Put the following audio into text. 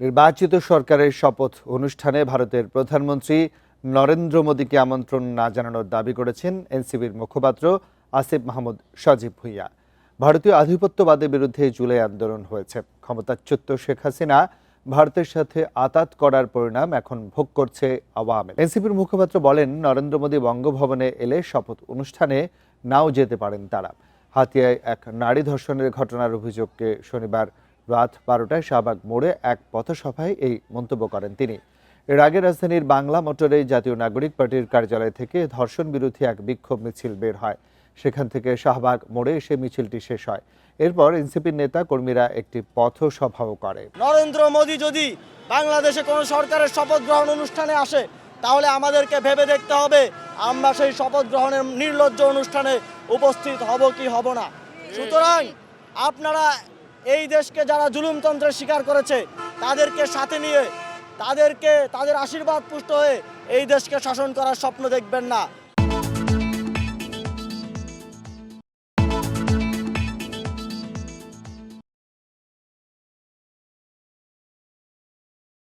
নির্বাচিত সরকারের শপথ অনুষ্ঠানে ভারতের প্রধানমন্ত্রী নরেন্দ্র মোদীকে আমন্ত্রণ না জানানোর দাবি করেছেন এনসিপির মুখপাত্র আসিফ মাহমুদ সজীব ভুঁইয়া। ভারতীয় আধিপত্যবাদের বিরুদ্ধে জুলাই আন্দোলন হয়েছে। ক্ষমতাচ্যুত শেখ হাসিনা ভারতের সাথে আতাত করার পরিণাম এখন ভোগ করছে আওয়ামী লীগ। এনসিপির মুখপাত্র বলেন, নরেন্দ্র মোদী বঙ্গভবনে এলে শপথ অনুষ্ঠানে নাও যেতে পারেন তারা। হাতিয়ায় এক নারী ধর্ষণের ঘটনার অভিযোগকে শনিবার রাত 12টায় শাহবাগ মোড়ে এক পথসভায় এই মন্তব্য করেন তিনি। এর আগে রাজধানীর বাংলা মোটরে জাতীয় নাগরিক পার্টির কার্যালয় থেকে ধর্ষণ বিরোধী এক বিক্ষোভ মিছিল বের হয়। সেখান থেকে শাহবাগ মোড়ে এসে মিছিলটি শেষ হয়। এরপর এনসিপির নেতা কর্মীরা একটি পথসভাও করে। নরেন্দ্র মোদী যদি বাংলাদেশে কোনো সরকারের শপথ গ্রহণ অনুষ্ঠানে আসে, তাহলে আমাদেরকে ভেবে দেখতে হবে আমরা সেই শপথ গ্রহণের নির্লজ্জ অনুষ্ঠানে উপস্থিত হব কি হব না। সুতরাং আপনারা এই দেশকে যারা জুলুমতন্ত্রের শিকার করেছে তাদেরকে সাথে নিয়ে তাদের আশীর্বাদ পুষ্ট হয়ে এই দেশকে শাসন করার স্বপ্ন দেখবেন না।